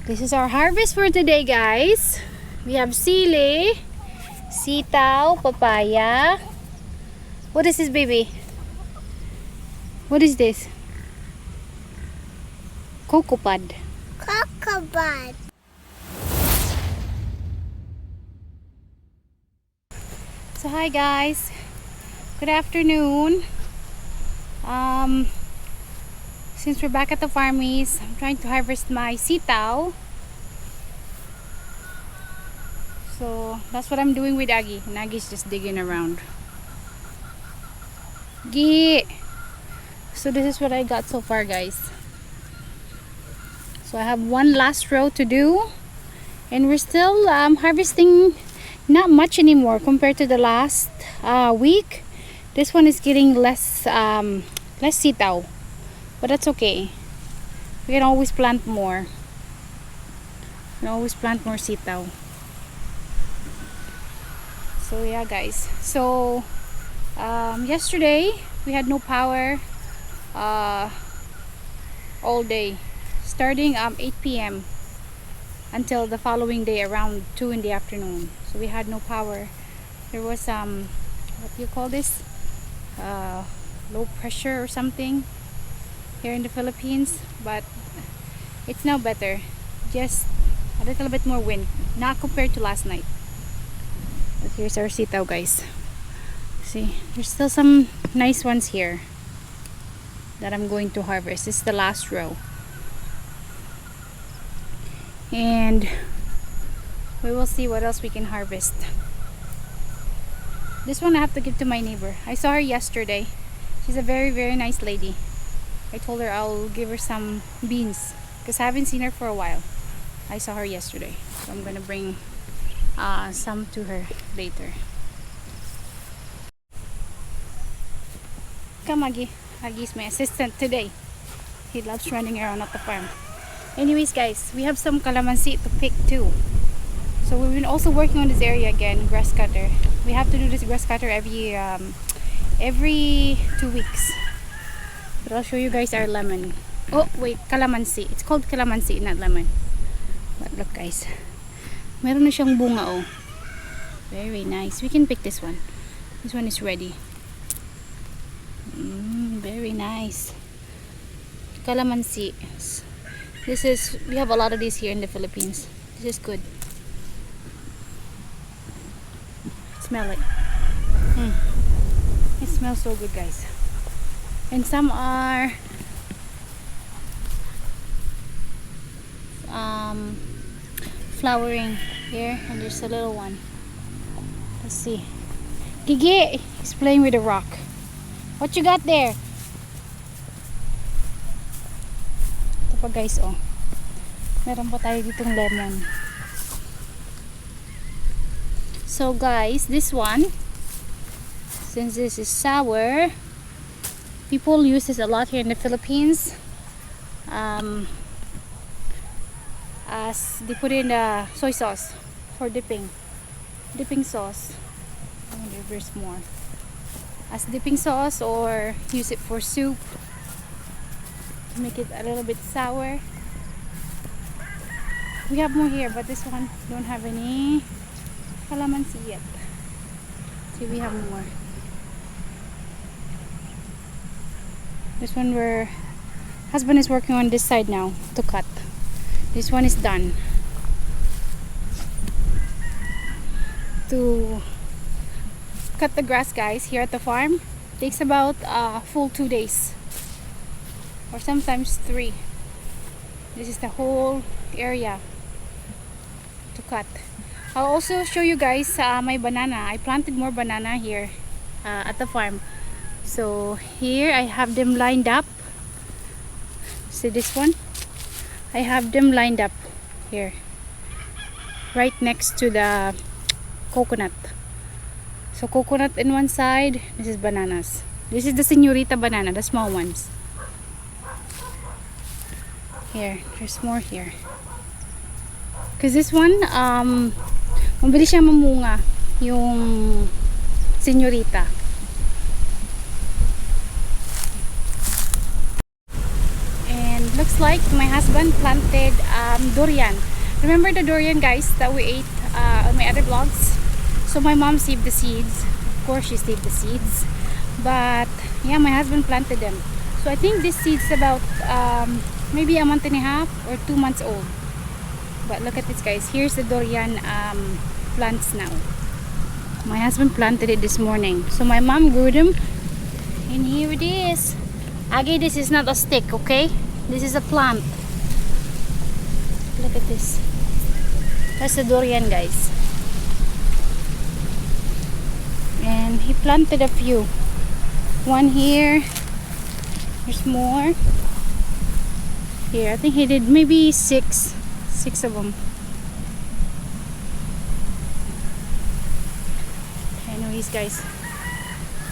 This is our harvest for today, guys. We have chilli, sitaw, papaya. What is this, baby? What is this? Cocoa pod. Cocoa pod. So hi guys, good afternoon. Since we're back at the farmies, I'm trying to harvest my sitaw. So that's what I'm doing with Aggie. And Aggie's just digging around. So this is what I got so far, guys. So I have one last row to do, and we're still harvesting. Not much anymore compared to the last week. This one is getting less sitaw, but that's okay. We can always plant more. We can always plant more sitaw. So yeah, guys. So yesterday we had no power all day, starting 8 p.m. until the following day around 2 in the afternoon. So we had no power. There was what do you call this, low pressure or something here in the Philippines, but it's now better. Just a little bit more wind, not compared to last night. But here's our sitaw, guys. See, there's still some nice ones here that I'm going to harvest. This is the last row, and we will see what else we can harvest. This one I have to give to my neighbor. I saw her yesterday. She's a very, very nice lady. I told her I'll give her some beans because I haven't seen her for a while. I saw her yesterday, so I'm gonna bring some to her later. Come, Aggie. Aggie's my assistant today. He loves running around at the farm. Anyways, guys, we have some calamansi to pick too. So we've been also working on this area again, grass cutter. We have to do this grass cutter every 2 weeks. But I'll show you guys our lemon. Oh wait, calamansi. It's called calamansi, not lemon. But look, guys, meron na siyang bunga, oh. Very nice. We can pick this one. This one is ready. Very nice. Calamansi. We have a lot of these here in the Philippines. This is good. Smell it. It smells so good, guys. And some are flowering here, and there's a little one. Let's see. Gigi is playing with a rock. What you got there? Ito pa, guys, oh. Meron pa tayo ditong lemon. So guys, this one, since this is sour, people use this a lot here in the Philippines. As they put in the soy sauce for dipping sauce. I wonder if there's more. As dipping sauce, or use it for soup to make it a little bit sour. We have more here, but this one don't have any calamansi yet. See, we have more. This one, where husband is working on this side now to cut. This one is done. To cut the grass, guys, here at the farm takes about a full 2 days, or sometimes 3. This is the whole area to cut. I'll also show you guys my banana. I planted more banana here at the farm. So here I have them lined up. See this one? I have them lined up here, right next to the coconut. So coconut in one side, this is bananas. This is the señorita banana, the small ones. Here, there's more here. Because this one, mabilis siya mamunga, yung señorita. And looks like my husband planted durian. Remember the durian, guys, that we ate on my other vlogs? So my mom saved the seeds. Of course she saved the seeds, but yeah, my husband planted them. So I think this seed's about maybe a month and a half or 2 months old. But look at this, guys. Here's the durian plants now. My husband planted it this morning, so my mom grew them, and here it is. Agi, this is not a stick, okay? This is a plant. Look at this. That's the durian, guys. And he planted a few. One here. There's more. Here, I think he did maybe six of them. Anyways, guys,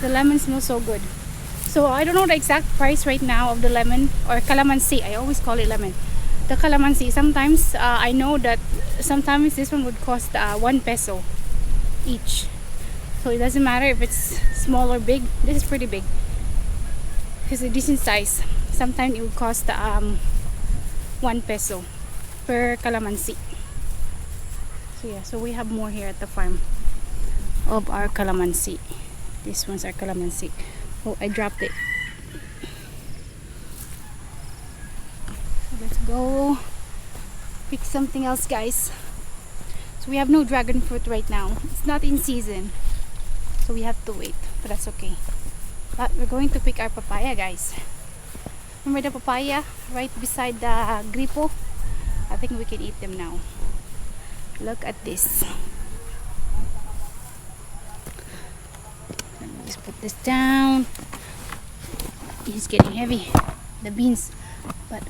the lemon smells so good. So I don't know the exact price right now of the lemon or calamansi. I always call it lemon. The calamansi. Sometimes I know that sometimes this one would cost 1 peso each. So it doesn't matter if it's small or big. This is pretty big. It's a decent size. Sometimes it would cost 1 peso per calamansi. So yeah, so we have more here at the farm of our calamansi. These ones are calamansi. Oh, I dropped it. So let's go pick something else, guys. So we have no dragon fruit right now. It's not in season, so we have to wait, but that's okay. But we're going to pick our papaya, guys. Remember the papaya right beside the gripo? I think we can eat them now. Look at this. Let me just put this down. It's getting heavy, the beans. But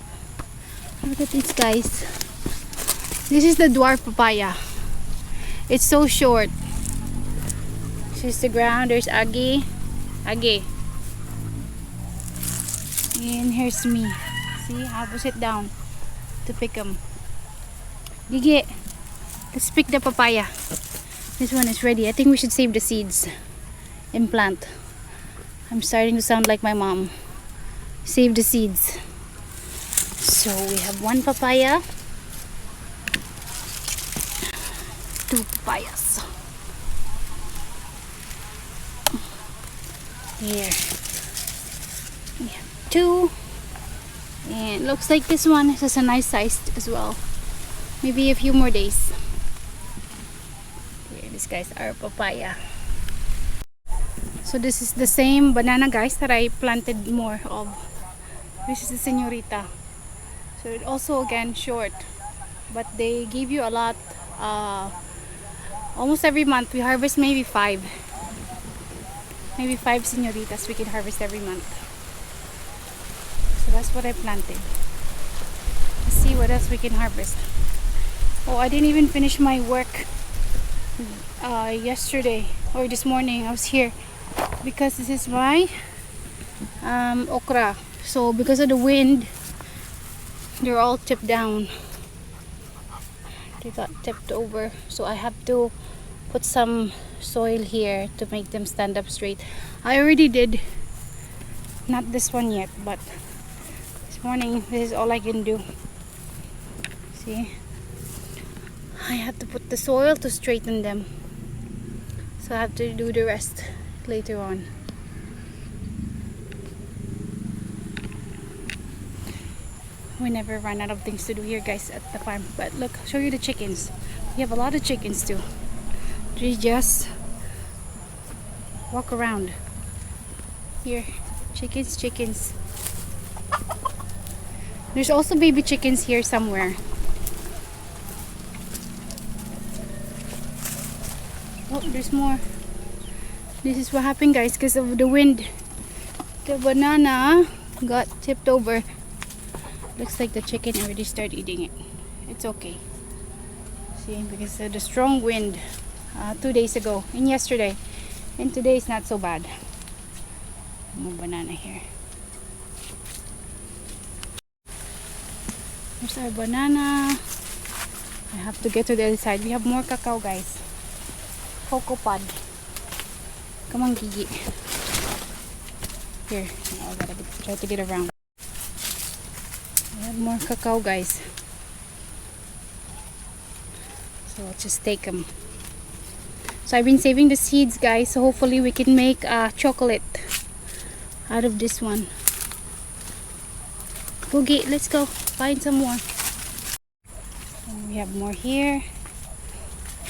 look at this, guys. This is the dwarf papaya. It's so short. This is the ground. There's Agi. And here's me. See, I'll push it down to pick them. Gigi, let's pick the papaya. This one is ready. I think we should save the seeds and plant. I'm starting to sound like my mom. Save the seeds. So we have 1 papaya, 2 papayas. Here we have 2, and looks like this one is a nice size as well. Maybe a few more days. Here, this guy's our papaya. So this is the same banana, guys, that I planted more of. This is the señorita. So it also again short, but they give you a lot. Almost every month we harvest maybe 5 señoritas we can harvest every month. So that's what I planted. Let's see what else we can harvest. Oh, I didn't even finish my work yesterday or this morning. I was here because this is my okra. So because of the wind, they're all tipped down. They got tipped over, so I have to put some soil here to make them stand up straight. I already did, not this one yet, but this morning this is all I can do. See, I have to put the soil to straighten them, so I have to do the rest later on. We never run out of things to do here, guys, at the farm. But look, I'll show you the chickens. We have a lot of chickens too. They just walk around here. Chickens. There's also baby chickens here somewhere. Oh, there's more. This is what happened, guys, because of the wind. The banana got tipped over. Looks like the chicken already started eating it. It's okay. See, because of the strong wind 2 days ago and yesterday, and today is not so bad. More banana here. There's our banana. I have to get to the other side. We have more cacao, guys. Cocoa pod. Come on, Gigi. Here, I gotta try to get around. We have More cacao, guys. So I'll just take them. So I've been saving the seeds, guys, so hopefully we can make chocolate out of this one. Boogie, let's go find some more. And we have more here.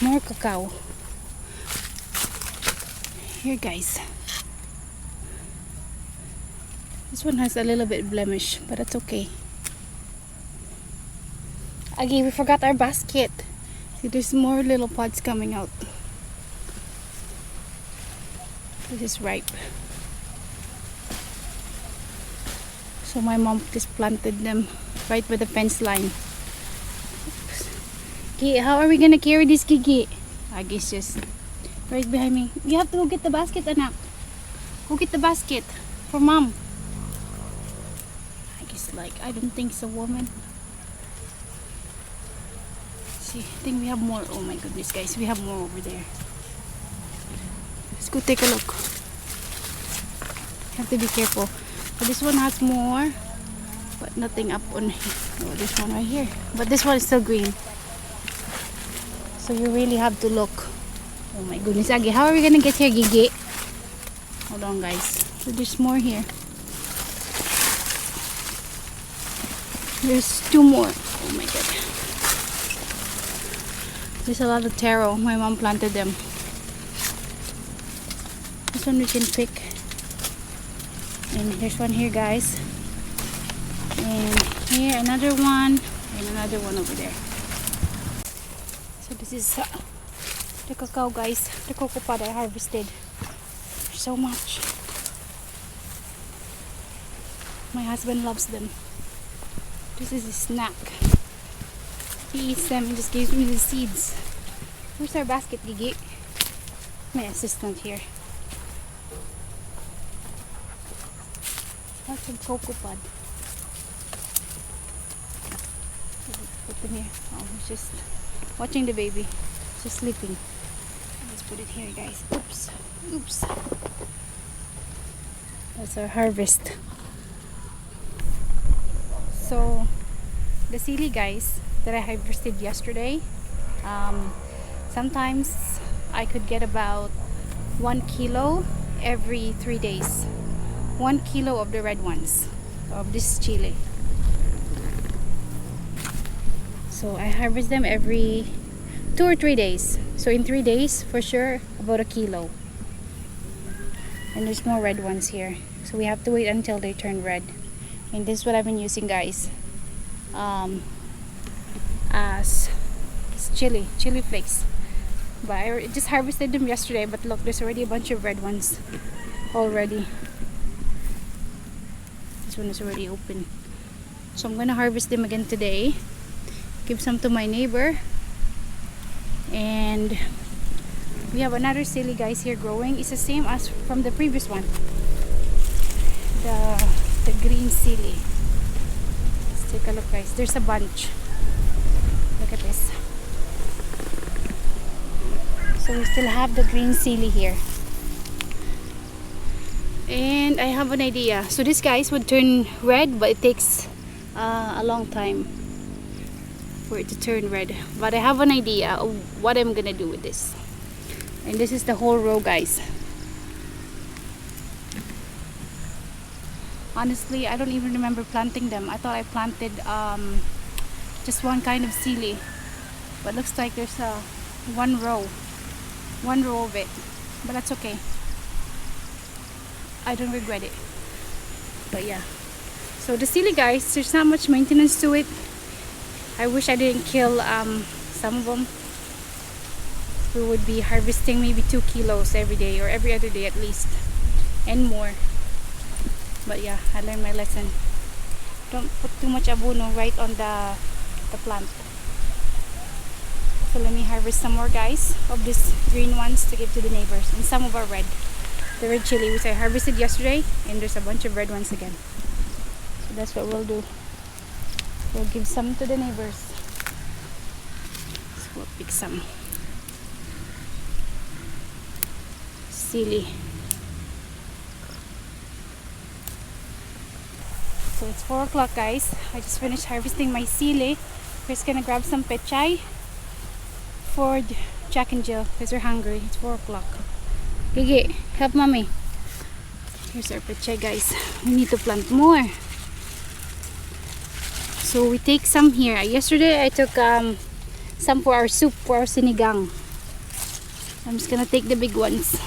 More cacao. Here, guys. This one has a little bit blemish, but that's okay. Again, we forgot our basket. See, there's more little pods coming out. This is ripe. So my mom just planted them right by the fence line. Oops. Okay, how are we gonna carry this, Gigi? Agi's just right behind me. You have to go get the basket, anak. Go get the basket for mom. Agi's like, I don't think so, woman. See, I think we have more. Oh my goodness, guys, we have more over there. Let's go take a look. Have to be careful. But this one has more, but nothing up on here. Oh, this one right here. But this one is still green. So you really have to look. Oh my goodness, Agi, how are we gonna get here, Gigi? Hold on, guys. So there's more here. There's two more. Oh my god. There's a lot of taro. My mom planted them. This one we can pick. And there's one here, guys. And here another one. And another one over there. So this is the cacao, guys. The cocoa pod I harvested. There's so much. My husband loves them. This is a snack. He eats them and just gives me the seeds. Where's our basket, Gigi? My assistant here. That's some cocoa pod. Put them here. Oh, he's just watching the baby. He's just sleeping. Let's put it here, guys. Oops. Oops. That's our harvest. So, the chilli, guys, that I harvested yesterday, sometimes I could get about 1 kilo every 3 days. 1 kilo of the red ones of this chili. So I harvest them every 2 or 3 days. So in 3 days, for sure, about 1 kilo. And there's more red ones here. So we have to wait until they turn red. And this is what I've been using, guys. As chili flakes. But I just harvested them yesterday. But look, there's already a bunch of red ones already. This one is already open. So I'm gonna harvest them again today. Give some to my neighbor. And we have another chili, guys, here growing. It's the same as from the previous one. The green chili. Let's take a look, guys. There's a bunch. Look at this. So we still have the green chili here. And I have an idea. So this, guys, would turn red, but it takes a long time for it to turn red. But I have an idea of what I'm gonna do with this. And this is the whole row, guys. Honestly, I don't even remember planting them. I thought I planted just one kind of chili, but looks like there's one row of it. But that's okay. I don't regret it. But yeah, so the chili, guys, there's not much maintenance to it. I wish I didn't kill some of them. We would be harvesting maybe 2 kilos every day or every other day at least, and more. But yeah, I learned my lesson. Don't put too much abono right on the plant. So let me harvest some more, guys, of these green ones to give to the neighbors. And some of our red. The red chili which I harvested yesterday, and there's a bunch of red ones again. So that's what we'll do. We'll give some to the neighbors. So we'll pick some chili. So it's 4 o'clock, guys. I just finished harvesting my chilli. We're just gonna grab some pechay for Jack and Jill because they're hungry. It's 4 o'clock. Gigi, help mommy. Here's our pechay, guys. We need to plant more. So we take some here. Yesterday I took some for our soup, for our sinigang. I'm just gonna take the big ones.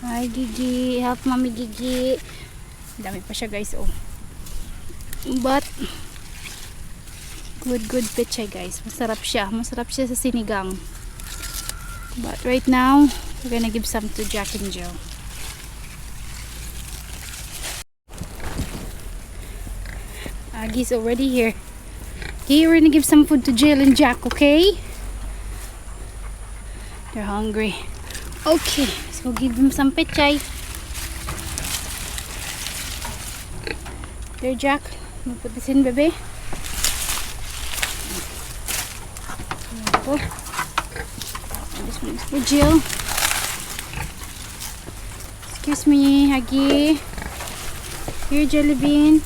Hi Gigi, help mommy Gigi. Dami pa siya, guys. Oh, but good pechay, guys. Masarap siya sa sinigang. But right now we're gonna give some to Jack and Jill. Agi's already here. Okay, we're gonna give some food to Jill and Jack, okay? They're hungry. Okay, let's go give them some pechay. There, Jack. I'm gonna put this in, baby. There we go. And this one is for Jill. Excuse me, Agi. Here, Jelly Bean.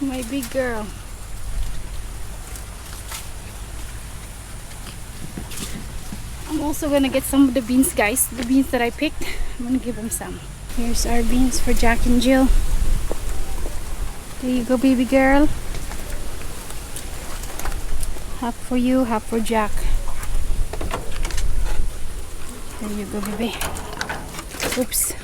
My big girl. I'm also gonna get some of the beans, guys. The beans that I picked. I'm gonna give them some. Here's our beans for Jack and Jill. There you go, baby girl. Half for you, half for Jack. There you go, baby. Oops.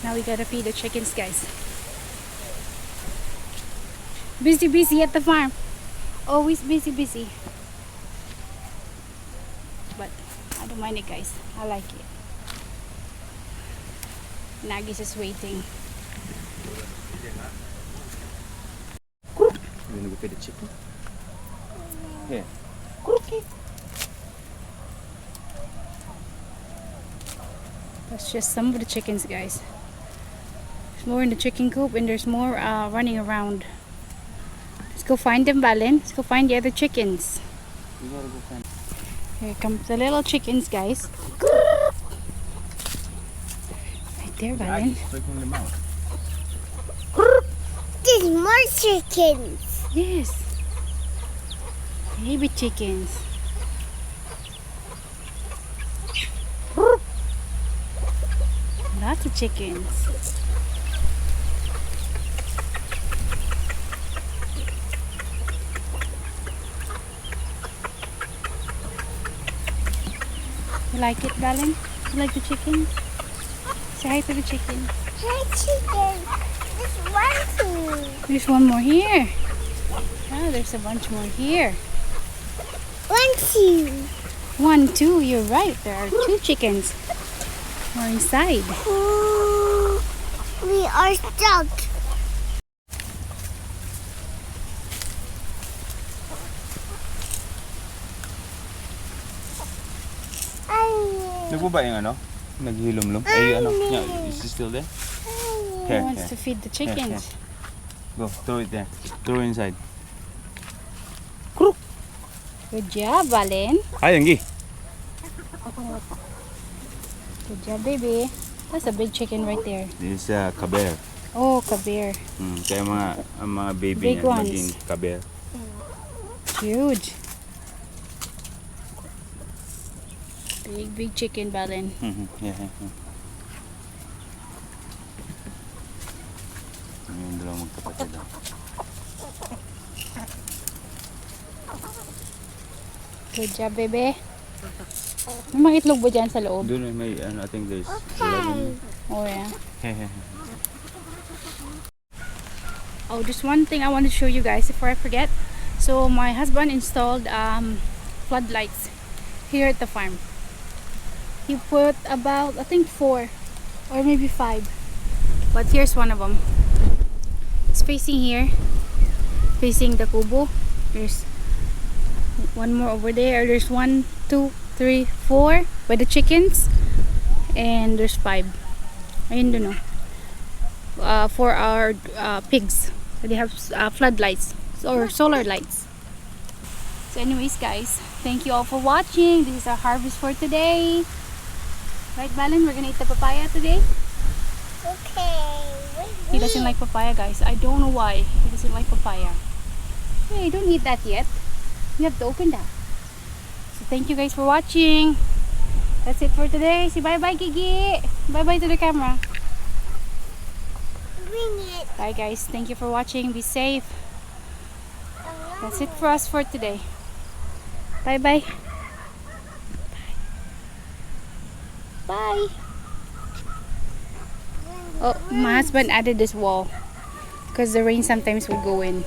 Now we gotta feed the chickens, guys. Busy at the farm. Always busy. But I don't mind it, guys. I like it. Naggie's just waiting. You wanna go feed the chicken? Here. That's just some of the chickens, guys. There's more in the chicken coop and there's more running around. Let's go find them, Balin. Let's go find the other chickens. You gotta go find. Here comes the little chickens, guys. Right there, Balin. Open them out. There's more chickens. Yes. Baby chickens. Lots of chickens. You like it, darling? You like the chickens? Say hi to the chicken. Hey, chicken. There's one too. There's one more here. Oh, there's a bunch more here. 1, 2. 1, 2, you're right. There are 2 chickens. We're inside. Ooh, we are stuck. Nagpo ba yung ano? Naghilom-lom? Ay, ano? Yeah, is it still there? Who Here, wants here. to feed the chickens? Go, throw it there. Throw it inside. Good job, Valen. Ay, Anggi. Good job, baby. That's a big chicken right there. This is kaber. Oh, kabir. Kaya ang mga baby Big niya ones. maging kaber. Huge. Big chicken, Valen. Yeah. Yung dalawang magkapatid. Good job, baby. May mga itlog ba dyan sa loob? Doon may, I think there's Okay. Oh, yeah. 11. Oh, just one thing I want to show you guys before I forget. So my husband installed floodlights here at the farm. He put about, I think 4 or maybe 5. But here's one of them. It's facing here, facing the kubo. There's one more over there. There's 1, 2, 3, 4 by the chickens. And there's 5. Ayun dun oh. For our pigs. So they have floodlights or solar lights. So anyways guys, thank you all for watching. This is our harvest for today. Right, Balin? We're gonna eat the papaya today. Okay. He doesn't like papaya, guys. I don't know why. He doesn't like papaya. Hey, don't eat that yet. You have to open that. So thank you guys for watching. That's it for today. Say bye-bye, Gigi. Bye-bye to the camera. Bring it. Bye guys. Thank you for watching. Be safe. That's it for us for today. Bye-bye. Bye. Oh, my husband added this wall because the rain sometimes will go in.